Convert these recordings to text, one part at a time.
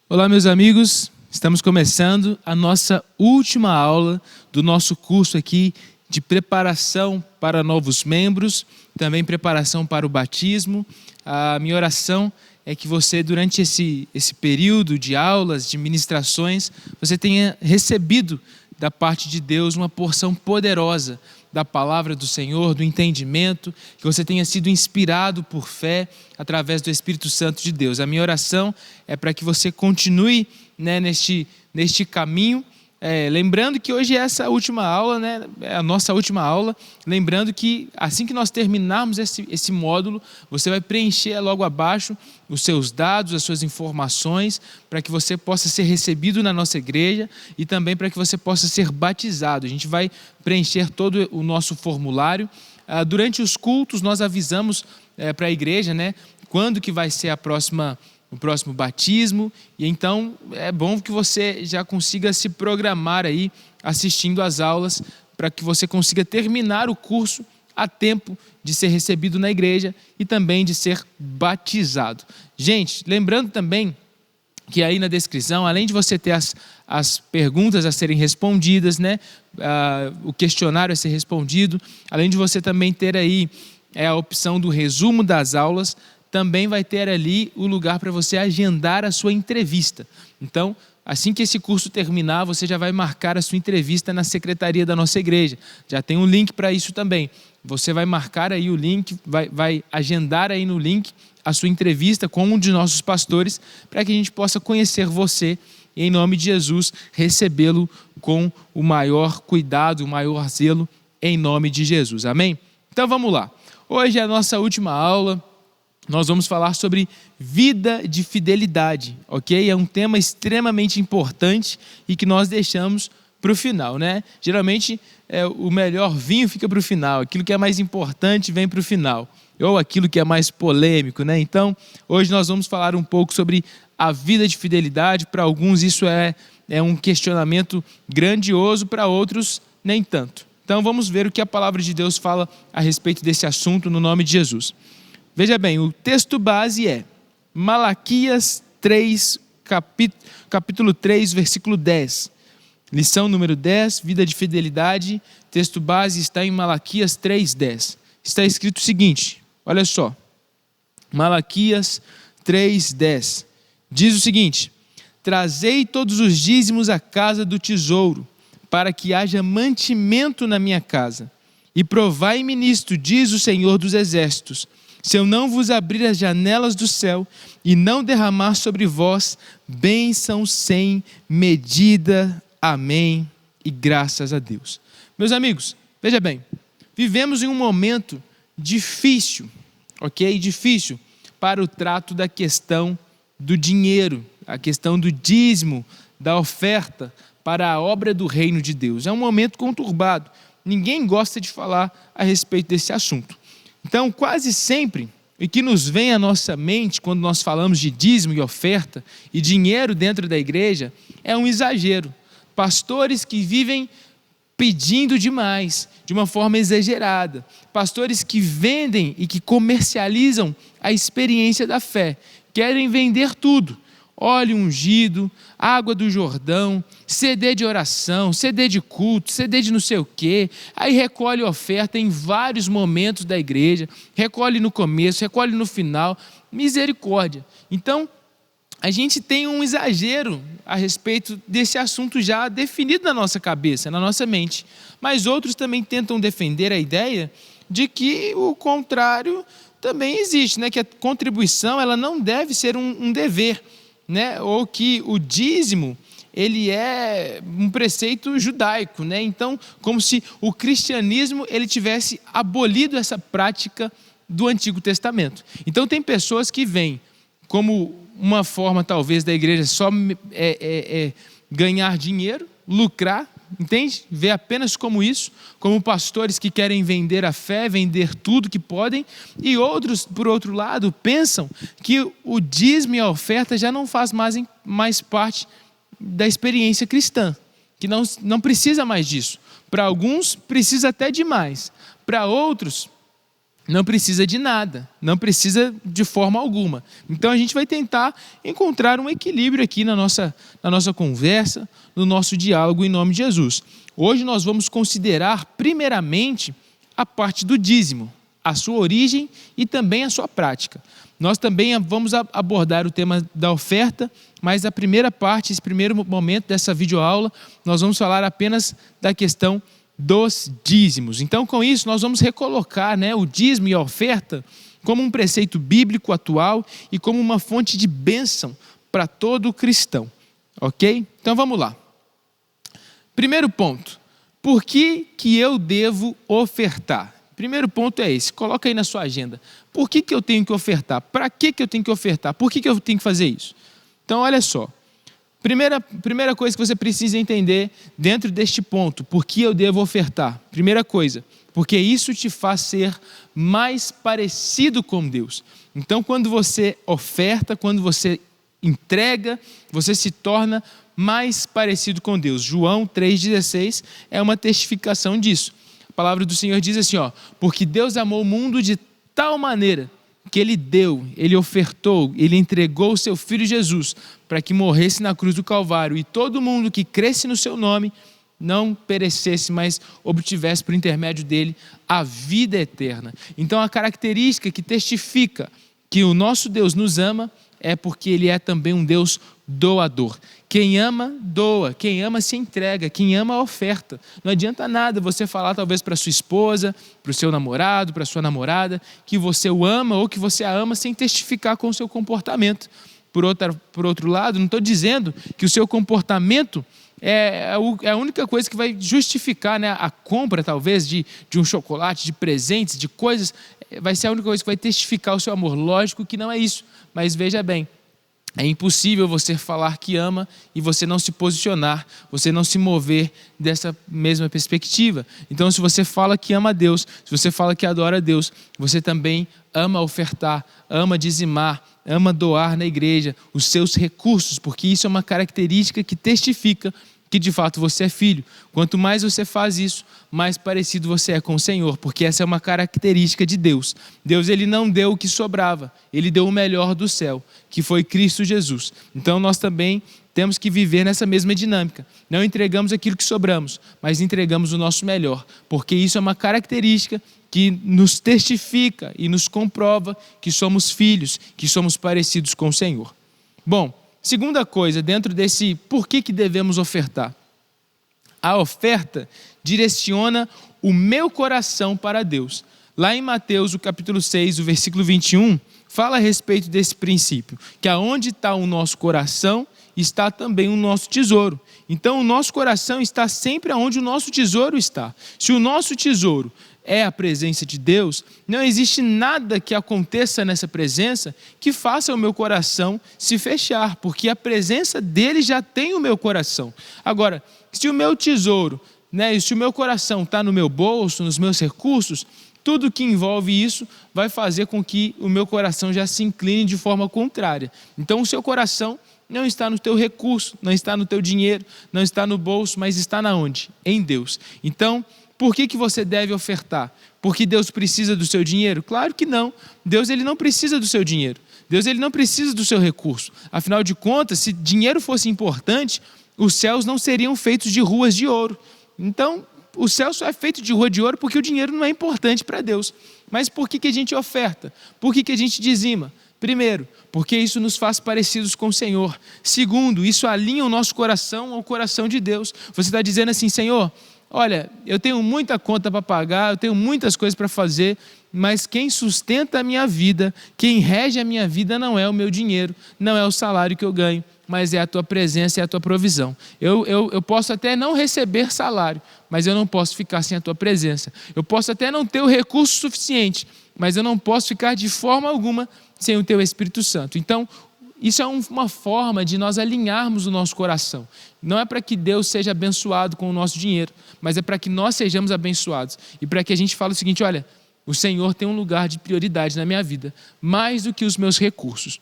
Olá, meus amigos, estamos começando a nossa última aula do nosso curso aqui de preparação para novos membros, também preparação para o batismo. A minha oração é que você, durante esse período de aulas, de ministrações, você tenha recebido da parte de Deus uma porção poderosa da palavra do Senhor, do entendimento, que você tenha sido inspirado por fé através do Espírito Santo de Deus. A minha oração é para que você continue, neste caminho, lembrando que hoje é essa última aula, é a nossa última aula, lembrando que assim que nós terminarmos esse módulo, você vai preencher logo abaixo os seus dados, as suas informações, para que você possa ser recebido na nossa igreja e também para que você possa ser batizado. A gente vai preencher todo o nosso formulário. Durante os cultos nós avisamos para a igreja, quando que vai ser o próximo batismo, e então é bom que você já consiga se programar aí assistindo às aulas para que você consiga terminar o curso a tempo de ser recebido na igreja e também de ser batizado. Gente, lembrando também que aí na descrição, além de você ter as perguntas a serem respondidas, o questionário a ser respondido, além de você também ter aí a opção do resumo das aulas, também vai ter ali o lugar para você agendar a sua entrevista. Então, assim que esse curso terminar, você já vai marcar a sua entrevista na secretaria da nossa igreja. Já tem um link para isso também. Você vai marcar aí o link, vai agendar aí no link a sua entrevista com um de nossos pastores, para que a gente possa conhecer você e, em nome de Jesus, recebê-lo com o maior cuidado, o maior zelo, em nome de Jesus. Amém? Então vamos lá. Hoje é a nossa última aula. Nós vamos falar sobre vida de fidelidade, ok? É um tema extremamente importante e que nós deixamos para o final, Geralmente, o melhor vinho fica para o final, aquilo que é mais importante vem para o final, ou aquilo que é mais polêmico, Então, hoje nós vamos falar um pouco sobre a vida de fidelidade. Para alguns isso é um questionamento grandioso, para outros nem tanto. Então, vamos ver o que a palavra de Deus fala a respeito desse assunto no nome de Jesus. Veja bem, o texto base é Malaquias 3, capítulo 3, versículo 10. Lição número 10, vida de fidelidade. Texto base está em Malaquias 3, 10. Está escrito o seguinte, olha só. Malaquias 3, 10. Diz o seguinte: trazei todos os dízimos à casa do tesouro, para que haja mantimento na minha casa. E provai-me nisto, diz o Senhor dos Exércitos, se eu não vos abrir as janelas do céu e não derramar sobre vós bênção sem medida. Amém. E graças a Deus. Meus amigos, veja bem, vivemos em um momento difícil, ok? Difícil para o trato da questão do dinheiro, a questão do dízimo, da oferta para a obra do reino de Deus. É um momento conturbado. Ninguém gosta de falar a respeito desse assunto. Então, quase sempre, o que nos vem à nossa mente quando nós falamos de dízimo e oferta e dinheiro dentro da igreja é um exagero. Pastores que vivem pedindo demais, de uma forma exagerada. Pastores que vendem e que comercializam a experiência da fé. Querem vender tudo. Óleo ungido, água do Jordão, CD de oração, CD de culto, CD de não sei o quê. Aí recolhe oferta em vários momentos da igreja, recolhe no começo, recolhe no final. Misericórdia. Então, a gente tem um exagero a respeito desse assunto já definido na nossa cabeça, na nossa mente. Mas outros também tentam defender a ideia de que o contrário também existe, que a contribuição ela não deve ser um dever. Ou que o dízimo ele é um preceito judaico, Então, como se o cristianismo ele tivesse abolido essa prática do Antigo Testamento. Então, tem pessoas que veem como uma forma talvez da igreja só ganhar dinheiro, lucrar, entende? Vê apenas como isso, como pastores que querem vender a fé, vender tudo que podem, e outros, por outro lado, pensam que o dízimo e a oferta já não faz mais parte da experiência cristã, que não precisa mais disso. Para alguns, precisa até demais. Para outros, não precisa de nada, não precisa de forma alguma. Então a gente vai tentar encontrar um equilíbrio aqui na nossa conversa, no nosso diálogo em nome de Jesus. Hoje nós vamos considerar primeiramente a parte do dízimo, a sua origem e também a sua prática. Nós também vamos abordar o tema da oferta, mas a primeira parte, esse primeiro momento dessa videoaula, nós vamos falar apenas da questão dos dízimos. Então, com isso, nós vamos recolocar, o dízimo e a oferta como um preceito bíblico atual e como uma fonte de bênção para todo cristão. Ok? Então, vamos lá. Primeiro ponto. Por que eu devo ofertar? Primeiro ponto é esse. Coloca aí na sua agenda. Por que eu tenho que ofertar? Para que eu tenho que ofertar? Por que eu tenho que fazer isso? Então, olha só. Primeira coisa que você precisa entender dentro deste ponto, por que eu devo ofertar? Primeira coisa, porque isso te faz ser mais parecido com Deus. Então, quando você oferta, quando você entrega, você se torna mais parecido com Deus. João 3,16 é uma testificação disso. A palavra do Senhor diz assim, porque Deus amou o mundo de tal maneira que Ele deu, Ele ofertou, Ele entregou o seu Filho Jesus para que morresse na cruz do Calvário e todo mundo que cresce no seu nome não perecesse, mas obtivesse por intermédio dele a vida eterna. Então a característica que testifica que o nosso Deus nos ama é porque Ele é também um Deus doador. Quem ama, doa. Quem ama, se entrega. Quem ama, oferta. Não adianta nada você falar talvez para sua esposa, para o seu namorado, para a sua namorada, que você o ama ou que você a ama sem testificar com o seu comportamento. Por outro lado, não estou dizendo que o seu comportamento é a única coisa que vai justificar, a compra talvez de um chocolate, de presentes, de coisas, vai ser a única coisa que vai testificar o seu amor. Lógico que não é isso, mas veja bem, é impossível você falar que ama e você não se posicionar, você não se mover dessa mesma perspectiva. Então, se você fala que ama a Deus, se você fala que adora a Deus, você também ama ofertar, ama dizimar, ama doar na igreja os seus recursos, porque isso é uma característica que testifica que de fato você é filho. Quanto mais você faz isso, mais parecido você é com o Senhor, porque essa é uma característica de Deus. Deus, Ele não deu o que sobrava, Ele deu o melhor do céu, que foi Cristo Jesus. Então nós também temos que viver nessa mesma dinâmica. Não entregamos aquilo que sobramos, mas entregamos o nosso melhor, porque isso é uma característica que nos testifica e nos comprova que somos filhos, que somos parecidos com o Senhor. Bom, segunda coisa, dentro desse por que devemos ofertar. A oferta direciona o meu coração para Deus. Lá em Mateus, o capítulo 6, o versículo 21, fala a respeito desse princípio, que aonde está o nosso coração, está também o nosso tesouro. Então, o nosso coração está sempre aonde o nosso tesouro está. Se o nosso tesouro é a presença de Deus, não existe nada que aconteça nessa presença que faça o meu coração se fechar, porque a presença dele já tem o meu coração. Agora, se o meu tesouro, se o meu coração está no meu bolso, nos meus recursos, tudo que envolve isso vai fazer com que o meu coração já se incline de forma contrária. Então, o seu coração não está no teu recurso, não está no teu dinheiro, não está no bolso, mas está na onde? Em Deus. Então, por que você deve ofertar? Porque Deus precisa do seu dinheiro? Claro que não. Deus, Ele não precisa do seu dinheiro. Deus, Ele não precisa do seu recurso. Afinal de contas, se dinheiro fosse importante, os céus não seriam feitos de ruas de ouro. Então, o céu só é feito de rua de ouro porque o dinheiro não é importante para Deus. Mas por que a gente oferta? Por que a gente dizima? Primeiro, porque isso nos faz parecidos com o Senhor. Segundo, isso alinha o nosso coração ao coração de Deus. Você está dizendo assim, Senhor, olha, eu tenho muita conta para pagar, eu tenho muitas coisas para fazer, mas quem sustenta a minha vida, quem rege a minha vida não é o meu dinheiro, não é o salário que eu ganho, mas é a tua presença e a tua provisão. Eu posso até não receber salário, mas eu não posso ficar sem a tua presença. Eu posso até não ter o recurso suficiente, mas eu não posso ficar de forma alguma sem o teu Espírito Santo. Então, isso é uma forma de nós alinharmos o nosso coração. Não é para que Deus seja abençoado com o nosso dinheiro, mas é para que nós sejamos abençoados. E para que a gente fale o seguinte, olha, o Senhor tem um lugar de prioridade na minha vida, mais do que os meus recursos.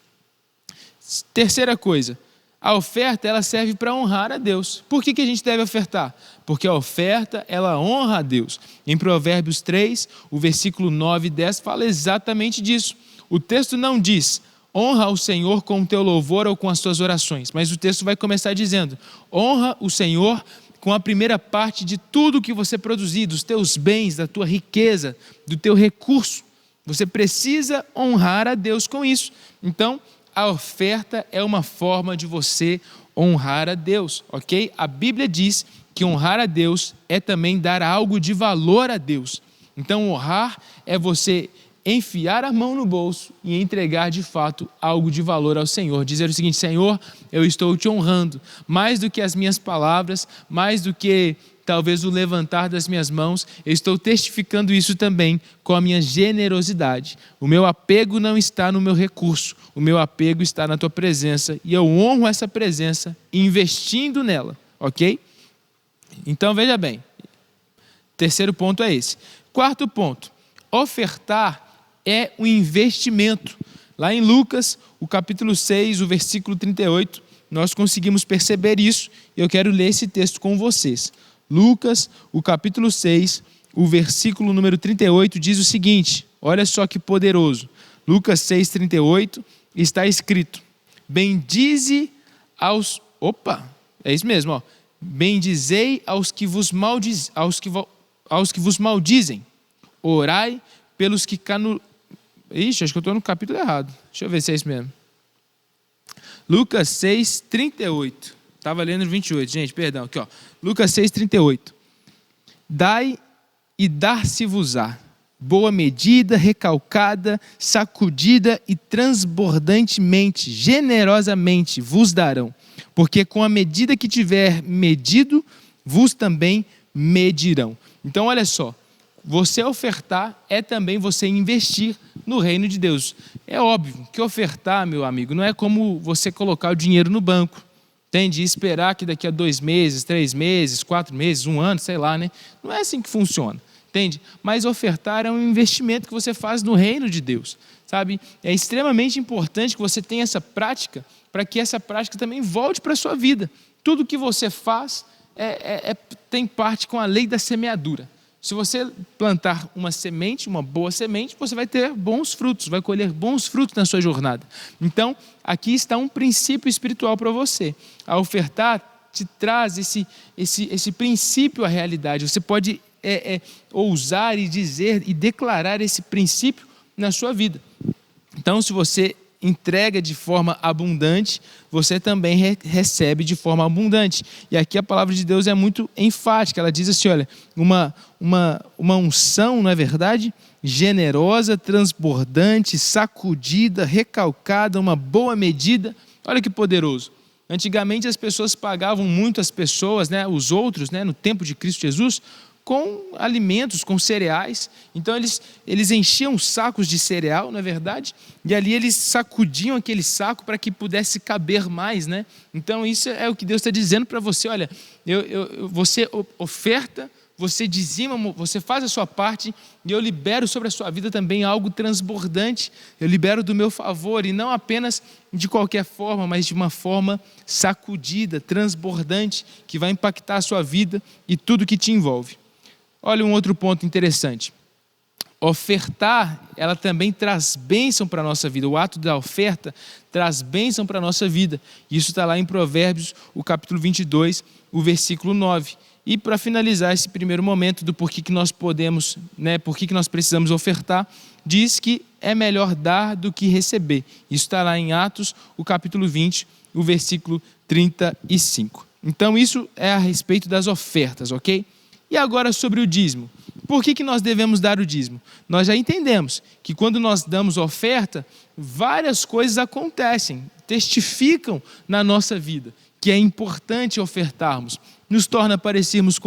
Terceira coisa, A oferta, ela serve para honrar a Deus. Por que a gente deve ofertar? Porque a oferta, ela honra a Deus. Em Provérbios 3, o versículo 9 e 10 fala exatamente disso. O texto não diz, honra o Senhor com o teu louvor ou com as tuas orações, mas o texto vai começar dizendo, honra o Senhor com a primeira parte de tudo que você produzir, dos teus bens, da tua riqueza, do teu recurso. Você precisa honrar a Deus com isso. Então, a oferta é uma forma de você honrar a Deus, ok? A Bíblia diz que honrar a Deus é também dar algo de valor a Deus. Então, honrar é você enfiar a mão no bolso e entregar de fato algo de valor ao Senhor. Dizer o seguinte, Senhor, eu estou te honrando, mais do que as minhas palavras, mais do que talvez o levantar das minhas mãos, eu estou testificando isso também com a minha generosidade. O meu apego não está no meu recurso, o meu apego está na tua presença e eu honro essa presença investindo nela, ok? Então veja bem, terceiro ponto é esse. Quarto ponto, ofertar é um investimento. Lá em Lucas, o capítulo 6, o versículo 38, nós conseguimos perceber isso e eu quero ler esse texto com vocês. Lucas, o capítulo 6, o versículo número 38 diz o seguinte, olha só que poderoso. Lucas 6, 38, está escrito, bendize aos... Opa, é isso mesmo, ó. Bendizei aos que vos maldizem, orai pelos que Ixi, acho que eu estou no capítulo errado. Deixa eu ver se é isso mesmo. Lucas 6, 38. Estava lendo 28, gente, perdão. Aqui, ó. Lucas 6, 38. Dai e dar-se-vos-á. Boa medida, recalcada, sacudida e transbordantemente, generosamente vos darão. Porque com a medida que tiver medido, vos também medirão. Então, olha só. Você ofertar é também você investir no reino de Deus. É óbvio que ofertar, meu amigo, não é como você colocar o dinheiro no banco. Entende? E esperar que daqui a 2 meses, 3 meses, 4 meses, 1 ano, sei lá, né? Não é assim que funciona. Entende? Mas ofertar é um investimento que você faz no reino de Deus. Sabe? É extremamente importante que você tenha essa prática para que essa prática também volte para a sua vida. Tudo que você faz tem parte com a lei da semeadura. Se você plantar uma semente, uma boa semente, você vai ter bons frutos, vai colher bons frutos na sua jornada. Então, aqui está um princípio espiritual para você. A ofertar te traz esse princípio à realidade. Você pode ousar e dizer e declarar esse princípio na sua vida. Então, se você entrega de forma abundante, você também recebe de forma abundante. E aqui a palavra de Deus é muito enfática. Ela diz assim, olha, uma unção, não é verdade? Generosa, transbordante, sacudida, recalcada, uma boa medida. Olha que poderoso. Antigamente as pessoas pagavam muito as pessoas, né, os outros, né, no tempo de Cristo Jesus, com alimentos, com cereais. Então eles enchiam sacos de cereal, não é verdade? E ali eles sacudiam aquele saco para que pudesse caber mais, né? Então isso é o que Deus está dizendo para você. Olha, você oferta, você dizima, você faz a sua parte e eu libero sobre a sua vida também algo transbordante. Eu libero do meu favor e não apenas de qualquer forma, mas de uma forma sacudida, transbordante, que vai impactar a sua vida e tudo que te envolve. Olha um outro ponto interessante. Ofertar, ela também traz bênção para a nossa vida. O ato da oferta traz bênção para a nossa vida. Isso está lá em Provérbios, o capítulo 22, o versículo 9. E para finalizar esse primeiro momento do porquê que nós podemos, né, porquê que nós precisamos ofertar, diz que é melhor dar do que receber. Isso está lá em Atos, o capítulo 20, o versículo 35. Então isso é a respeito das ofertas, ok? E agora sobre o dízimo. Por que nós devemos dar o dízimo? Nós já entendemos que quando nós damos oferta, várias coisas acontecem, testificam na nossa vida, que é importante ofertarmos. Nos torna parecidos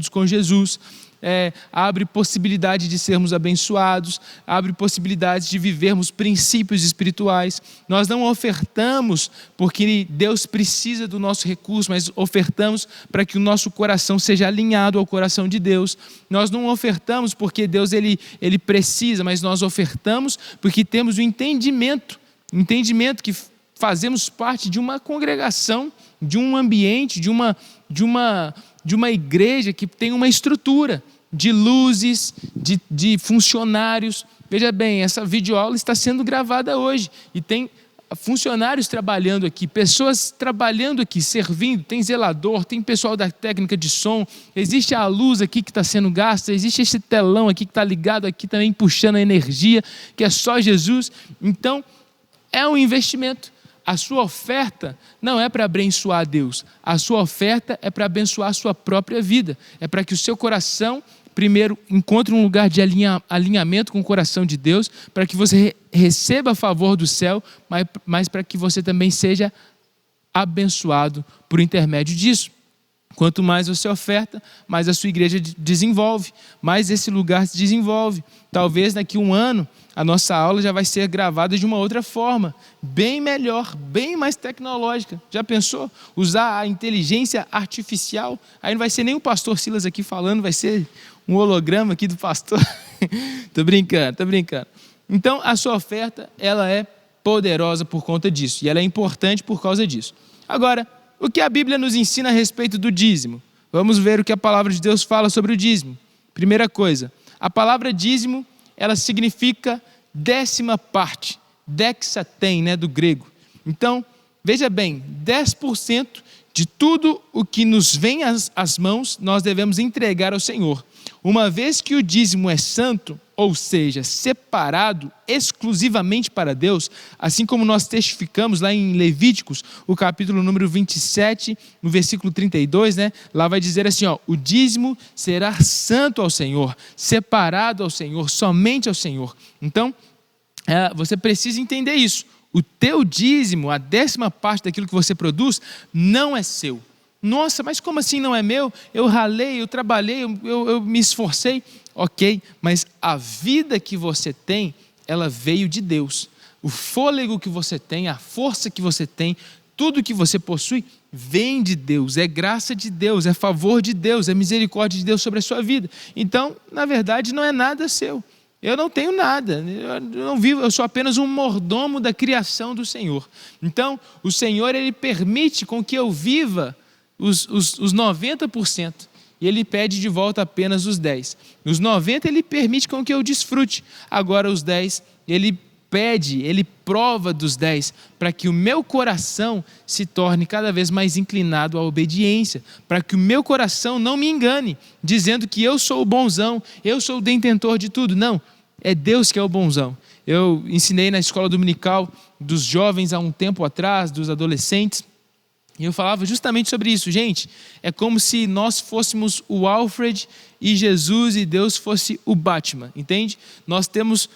com Jesus, abre possibilidade de sermos abençoados, abre possibilidades de vivermos princípios espirituais. Nós não ofertamos porque Deus precisa do nosso recurso, mas ofertamos para que o nosso coração seja alinhado ao coração de Deus. Nós não ofertamos porque Deus ele precisa, mas nós ofertamos porque temos o entendimento que fazemos parte de uma congregação, de um ambiente, de uma igreja que tem uma estrutura de luzes, de funcionários. Veja bem, essa videoaula está sendo gravada hoje e tem funcionários trabalhando aqui, pessoas trabalhando aqui, servindo, tem zelador, tem pessoal da técnica de som, existe a luz aqui que está sendo gasta, existe esse telão aqui que está ligado aqui também, puxando a energia, que é só Jesus. Então, é um investimento. A sua oferta não é para abençoar a Deus, a sua oferta é para abençoar a sua própria vida, é para que o seu coração, primeiro, encontre um lugar de alinhamento com o coração de Deus, para que você receba a favor do céu, mas para que você também seja abençoado por intermédio disso. Quanto mais você oferta, mais a sua igreja desenvolve, mais esse lugar se desenvolve. Talvez daqui a um ano, a nossa aula já vai ser gravada de uma outra forma, bem melhor, bem mais tecnológica. Já pensou? Usar a inteligência artificial, aí não vai ser nem o pastor Silas aqui falando, vai ser um holograma aqui do pastor. Tô brincando. Então, a sua oferta, ela é poderosa por conta disso, e ela é importante por causa disso. Agora, o que a Bíblia nos ensina a respeito do dízimo? Vamos ver o que a palavra de Deus fala sobre o dízimo. Primeira coisa, a palavra dízimo, ela significa 10ª parte, dexaten, do grego. Então, veja bem, 10% de tudo o que nos vem às mãos, nós devemos entregar ao Senhor. Uma vez que o dízimo é santo, ou seja, separado exclusivamente para Deus, assim como nós testificamos lá em Levíticos, o capítulo número 27, no versículo 32, lá vai dizer assim, o dízimo será santo ao Senhor, separado ao Senhor, somente ao Senhor. Então, você precisa entender isso. O teu dízimo, a 10ª parte daquilo que você produz, não é seu. Nossa, mas como assim não é meu? Eu ralei, eu trabalhei, eu me esforcei. Ok, mas a vida que você tem, ela veio de Deus. O fôlego que você tem, a força que você tem, tudo que você possui, vem de Deus. É graça de Deus, é favor de Deus, é misericórdia de Deus sobre a sua vida. Então, na verdade, não é nada seu. Eu não tenho nada, eu não vivo, eu sou apenas um mordomo da criação do Senhor. Então, o Senhor, Ele permite com que eu viva os 90%. E Ele pede de volta apenas os 10. Os 90 Ele permite com que eu desfrute. Agora os 10, Ele pede, Ele prova dos 10, para que o meu coração se torne cada vez mais inclinado à obediência, para que o meu coração não me engane, dizendo que eu sou o bonzão, eu sou o detentor de tudo. Não, é Deus que é o bonzão. Eu ensinei na escola dominical dos jovens há um tempo atrás, dos adolescentes, e eu falava justamente sobre isso. Gente, é como se nós fôssemos o Alfred e Jesus e Deus fosse o Batman, entende? Nós temos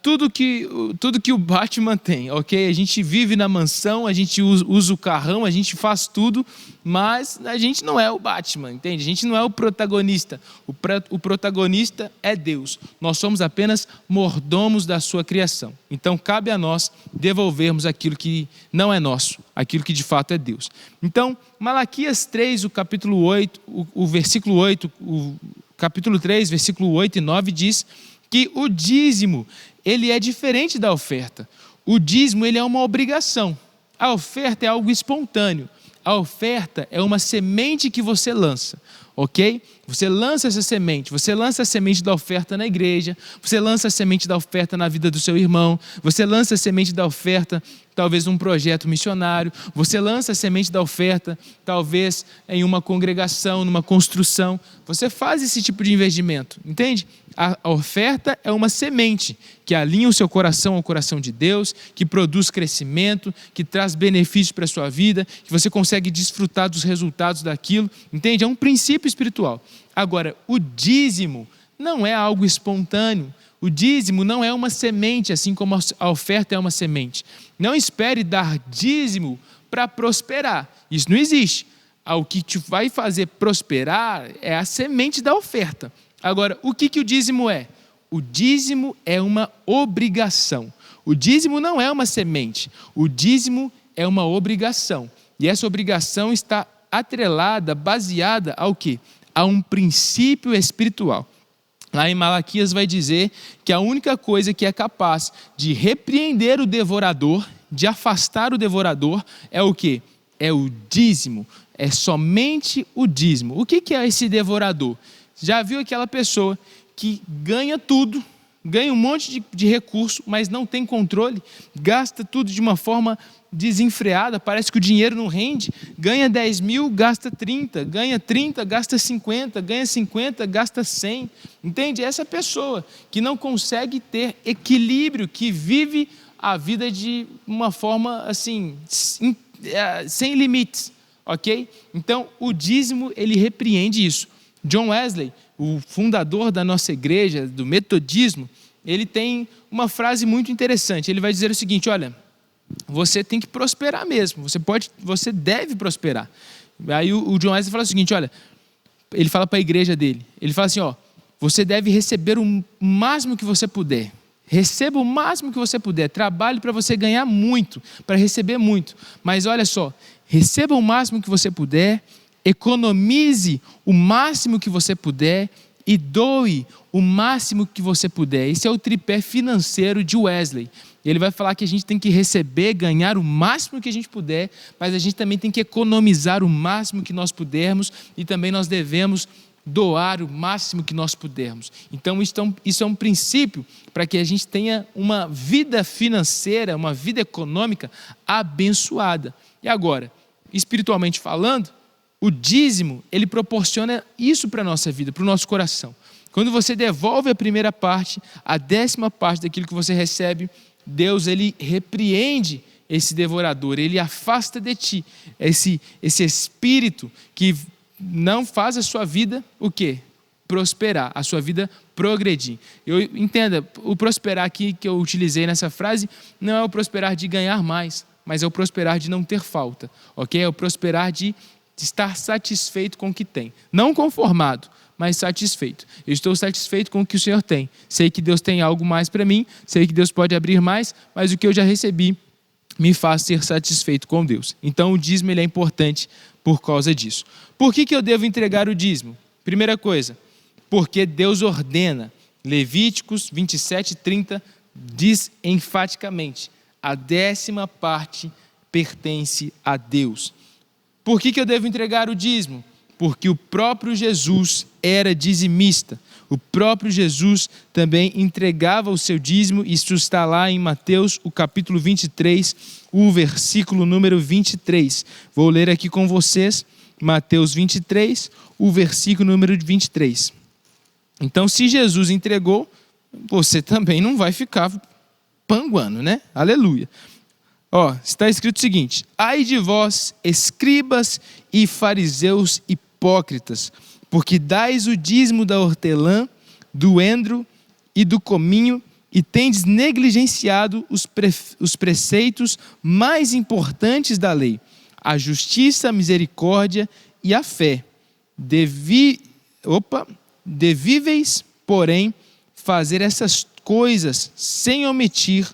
tudo que o Batman tem, ok? A gente vive na mansão, a gente usa o carrão, a gente faz tudo, mas a gente não é o Batman, entende? A gente não é o protagonista. O protagonista é Deus. Nós somos apenas mordomos da sua criação. Então, cabe a nós devolvermos aquilo que não é nosso, aquilo que de fato é Deus. Então, Malaquias 3, o capítulo 8, o versículo 8, o capítulo 3, versículo 8 e 9 diz que o dízimo, ele é diferente da oferta. O dízimo, ele é uma obrigação. A oferta é algo espontâneo. A oferta é uma semente que você lança, ok? Você lança essa semente, você lança a semente da oferta na igreja, você lança a semente da oferta na vida do seu irmão, você lança a semente da oferta talvez num projeto missionário, você lança a semente da oferta talvez em uma congregação, numa construção. Você faz esse tipo de investimento, entende? A oferta é uma semente que alinha o seu coração ao coração de Deus, que produz crescimento, que traz benefícios para a sua vida, que você consegue desfrutar dos resultados daquilo, entende? É um princípio espiritual. Agora, o dízimo não é algo espontâneo. O dízimo não é uma semente, assim como a oferta é uma semente. Não espere dar dízimo para prosperar. Isso não existe. O que te vai fazer prosperar é a semente da oferta. Agora, o que o dízimo é? O dízimo é uma obrigação. O dízimo não é uma semente. O dízimo é uma obrigação. E essa obrigação está atrelada, baseada ao quê? A um princípio espiritual. Lá em Malaquias vai dizer que a única coisa que é capaz de repreender o devorador, de afastar o devorador é o quê? É o dízimo, é somente o dízimo. O que é esse devorador? Já viu aquela pessoa que ganha tudo, ganha um monte de recurso, mas não tem controle, gasta tudo de uma forma desenfreada, parece que o dinheiro não rende, ganha 10 mil, gasta 30, ganha 30, gasta 50, ganha 50, gasta 100, entende? Essa pessoa que não consegue ter equilíbrio, que vive a vida de uma forma assim, sem limites, ok? Então o dízimo, ele repreende isso. John Wesley, o fundador da nossa igreja, do metodismo, ele tem uma frase muito interessante. Ele vai dizer o seguinte: olha, você tem que prosperar mesmo, você deve prosperar. Aí o John Wesley fala o seguinte: olha, ele fala para a igreja dele, ele fala assim, ó, você deve receber o máximo que você puder. Receba o máximo que você puder, trabalhe para você ganhar muito, para receber muito. Mas olha só, receba o máximo que você puder, economize o máximo que você puder e doe o máximo que você puder. Esse é o tripé financeiro de Wesley. Ele vai falar que a gente tem que receber, ganhar o máximo que a gente puder, mas a gente também tem que economizar o máximo que nós pudermos e também nós devemos doar o máximo que nós pudermos. Então isso é um princípio para que a gente tenha uma vida financeira, uma vida econômica abençoada. E agora, espiritualmente falando, o dízimo, ele proporciona isso para a nossa vida, para o nosso coração. Quando você devolve a primeira parte, a 10ª parte daquilo que você recebe, Deus, ele repreende esse devorador, ele afasta de ti esse espírito que não faz a sua vida o quê? Prosperar, a sua vida progredir. Entenda, o prosperar aqui que eu utilizei nessa frase não é o prosperar de ganhar mais, mas é o prosperar de não ter falta, ok? É o prosperar de estar satisfeito com o que tem, não conformado, mas satisfeito. Eu estou satisfeito com o que o Senhor tem. Sei que Deus tem algo mais para mim, sei que Deus pode abrir mais, mas o que eu já recebi me faz ser satisfeito com Deus. Então o dízimo, ele é importante por causa disso. Por que eu devo entregar o dízimo? Primeira coisa, porque Deus ordena. Levíticos 27:30 diz enfaticamente: a 10ª parte pertence a Deus. Por que eu devo entregar o dízimo? Porque o próprio Jesus era dizimista. O próprio Jesus também entregava o seu dízimo. Isso está lá em Mateus, o capítulo 23, o versículo número 23. Vou ler aqui com vocês, Mateus 23, o versículo número 23. Então, se Jesus entregou, você também não vai ficar panguando, né? Aleluia. Está escrito o seguinte: ai de vós, escribas e fariseus hipócritas, porque dais o dízimo da hortelã, do endro e do cominho, e tendes negligenciado os preceitos mais importantes da lei, a justiça, a misericórdia e a fé. Devíveis, porém, fazer essas coisas sem omitir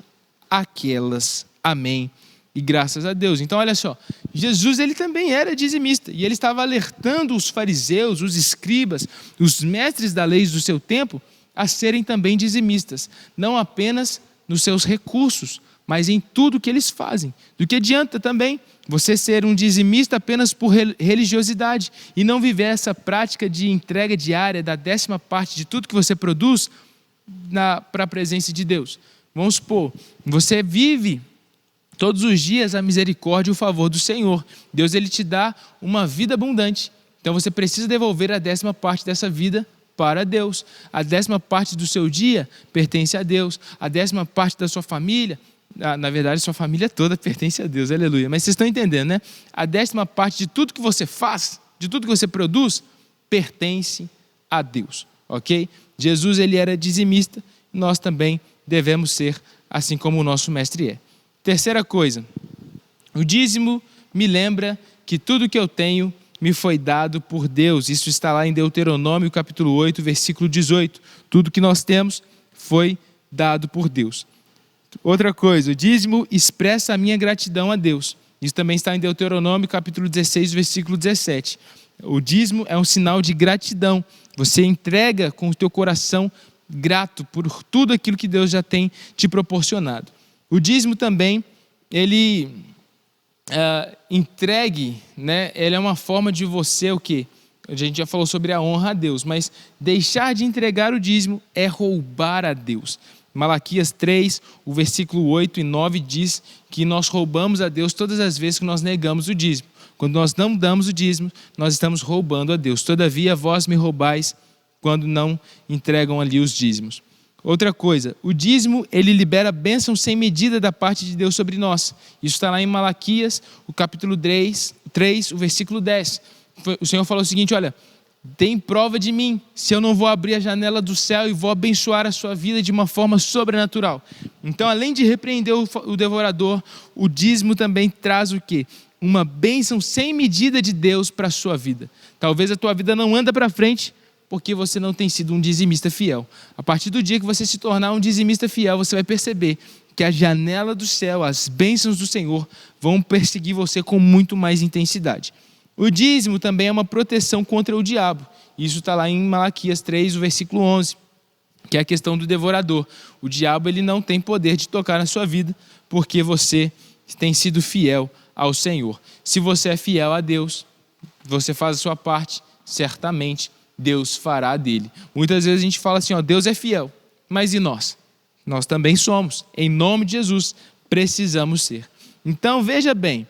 aquelas. Amém. E graças a Deus. Então olha só, Jesus, ele também era dizimista, e ele estava alertando os fariseus, os escribas, os mestres da lei do seu tempo a serem também dizimistas, não apenas nos seus recursos, mas em tudo que eles fazem. Do que adianta também você ser um dizimista apenas por religiosidade e não viver essa prática de entrega diária da 10ª parte de tudo que você produz para a presença de Deus. Vamos supor, você vive todos os dias a misericórdia e o favor do Senhor. Deus, ele te dá uma vida abundante. Então você precisa devolver a 10ª parte dessa vida para Deus. A 10ª parte do seu dia pertence a Deus. A 10ª parte da sua família, na verdade, sua família toda pertence a Deus. Aleluia. Mas vocês estão entendendo, né? A 10ª parte de tudo que você faz, de tudo que você produz, pertence a Deus. Ok? Jesus, ele era dizimista. Nós também devemos ser assim como o nosso mestre é. Terceira coisa, o dízimo me lembra que tudo que eu tenho me foi dado por Deus. Isso está lá em Deuteronômio, capítulo 8, versículo 18. Tudo que nós temos foi dado por Deus. Outra coisa, o dízimo expressa a minha gratidão a Deus. Isso também está em Deuteronômio, capítulo 16, versículo 17. O dízimo é um sinal de gratidão. Você entrega com o teu coração grato por tudo aquilo que Deus já tem te proporcionado. O dízimo também ele entregue, né? Ele é uma forma de você o quê? A gente já falou sobre a honra a Deus, mas deixar de entregar o dízimo é roubar a Deus. Malaquias 3, o versículo 8 e 9 diz que nós roubamos a Deus todas as vezes que nós negamos o dízimo. Quando nós não damos o dízimo, nós estamos roubando a Deus. Todavia, vós me roubais quando não entregam ali os dízimos. Outra coisa, o dízimo, ele libera bênção sem medida da parte de Deus sobre nós. Isso está lá em Malaquias, o capítulo 3, o versículo 10. O Senhor falou o seguinte, olha, tem prova de mim, se eu não vou abrir a janela do céu e vou abençoar a sua vida de uma forma sobrenatural. Então, além de repreender o devorador, o dízimo também traz o quê? Uma bênção sem medida de Deus para a sua vida. Talvez a tua vida não anda para frente, porque você não tem sido um dizimista fiel. A partir do dia que você se tornar um dizimista fiel, você vai perceber que a janela do céu, as bênçãos do Senhor, vão perseguir você com muito mais intensidade. O dízimo também é uma proteção contra o diabo. Isso está lá em Malaquias 3, o versículo 11, que é a questão do devorador. O diabo ele não tem poder de tocar na sua vida, porque você tem sido fiel ao Senhor. Se você é fiel a Deus, você faz a sua parte, certamente Deus fará dele. Muitas vezes a gente fala assim, ó, Deus é fiel, mas e nós? Nós também somos. Em nome de Jesus, precisamos ser. Então, veja bem,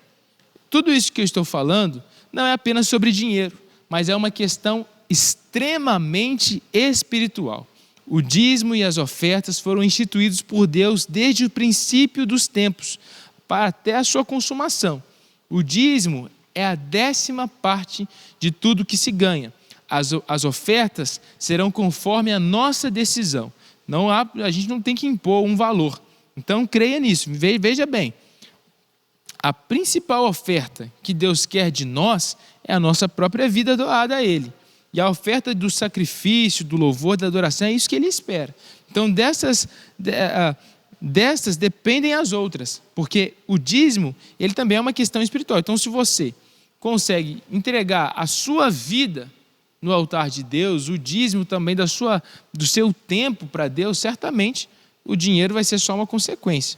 tudo isso que eu estou falando não é apenas sobre dinheiro, mas é uma questão extremamente espiritual. O dízimo e as ofertas foram instituídos por Deus desde o princípio dos tempos, até a sua consumação. O dízimo é a 10ª parte de tudo que se ganha. As ofertas serão conforme a nossa decisão. A gente não tem que impor um valor. Então, creia nisso. Veja bem, a principal oferta que Deus quer de nós é a nossa própria vida doada a Ele. E a oferta do sacrifício, do louvor, da adoração, é isso que Ele espera. Então, destas dependem as outras, porque o dízimo, ele também é uma questão espiritual. Então, se você consegue entregar a sua vida no altar de Deus, o dízimo também do seu tempo para Deus, certamente o dinheiro vai ser só uma consequência.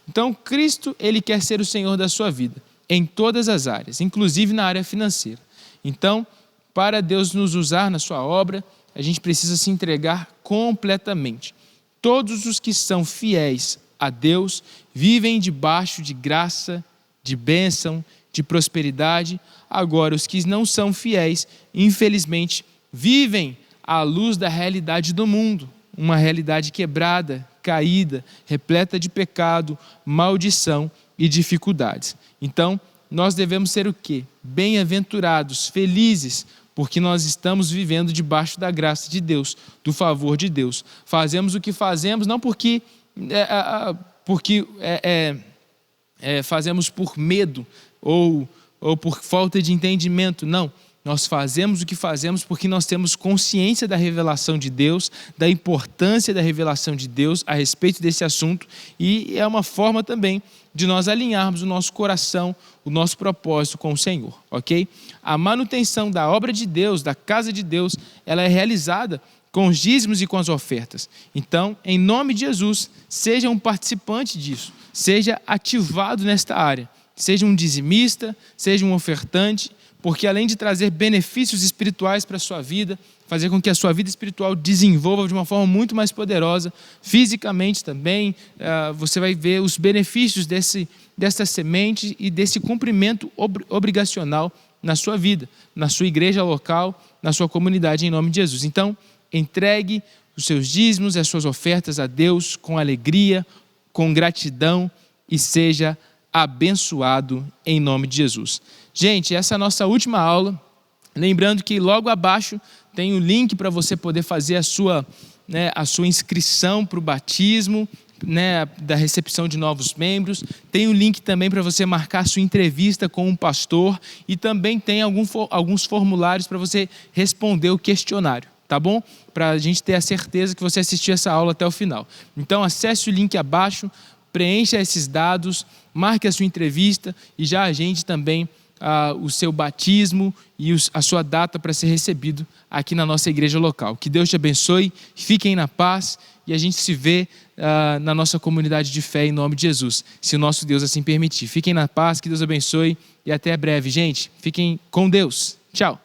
Então, Cristo, ele quer ser o Senhor da sua vida, em todas as áreas, inclusive na área financeira. Então, para Deus nos usar na sua obra, a gente precisa se entregar completamente. Todos os que são fiéis a Deus vivem debaixo de graça, de bênção, de prosperidade. Agora, os que não são fiéis, infelizmente, vivem à luz da realidade do mundo, uma realidade quebrada, caída, repleta de pecado, maldição e dificuldades. Então, nós devemos ser o quê? Bem-aventurados, felizes, porque nós estamos vivendo debaixo da graça de Deus, do favor de Deus. Fazemos o que fazemos não porque fazemos por medo ou por falta de entendimento, não. Nós fazemos o que fazemos porque nós temos consciência da revelação de Deus, da importância da revelação de Deus a respeito desse assunto, e é uma forma também de nós alinharmos o nosso coração, o nosso propósito com o Senhor, ok? A manutenção da obra de Deus, da casa de Deus, ela é realizada com os dízimos e com as ofertas. Então, em nome de Jesus, seja um participante disso, seja ativado nesta área, seja um dizimista, seja um ofertante, porque além de trazer benefícios espirituais para a sua vida, fazer com que a sua vida espiritual desenvolva de uma forma muito mais poderosa, fisicamente também, você vai ver os benefícios dessa semente e desse cumprimento obrigacional na sua vida, na sua igreja local, na sua comunidade, em nome de Jesus. Então, entregue os seus dízimos e as suas ofertas a Deus com alegria, com gratidão e seja abençoado em nome de Jesus. Gente, essa é a nossa última aula. Lembrando que logo abaixo tem o link para você poder fazer a sua inscrição para o batismo, da recepção de novos membros. Tem o link também para você marcar a sua entrevista com um pastor e também tem alguns formulários para você responder o questionário, tá bom? Para a gente ter a certeza que você assistiu essa aula até o final. Então, acesse o link abaixo, preencha esses dados, marque a sua entrevista e já agende também o seu batismo e a sua data para ser recebido aqui na nossa igreja local. Que Deus te abençoe, fiquem na paz e a gente se vê na nossa comunidade de fé em nome de Jesus, se o nosso Deus assim permitir. Fiquem na paz, que Deus abençoe e até breve, gente. Fiquem com Deus. Tchau.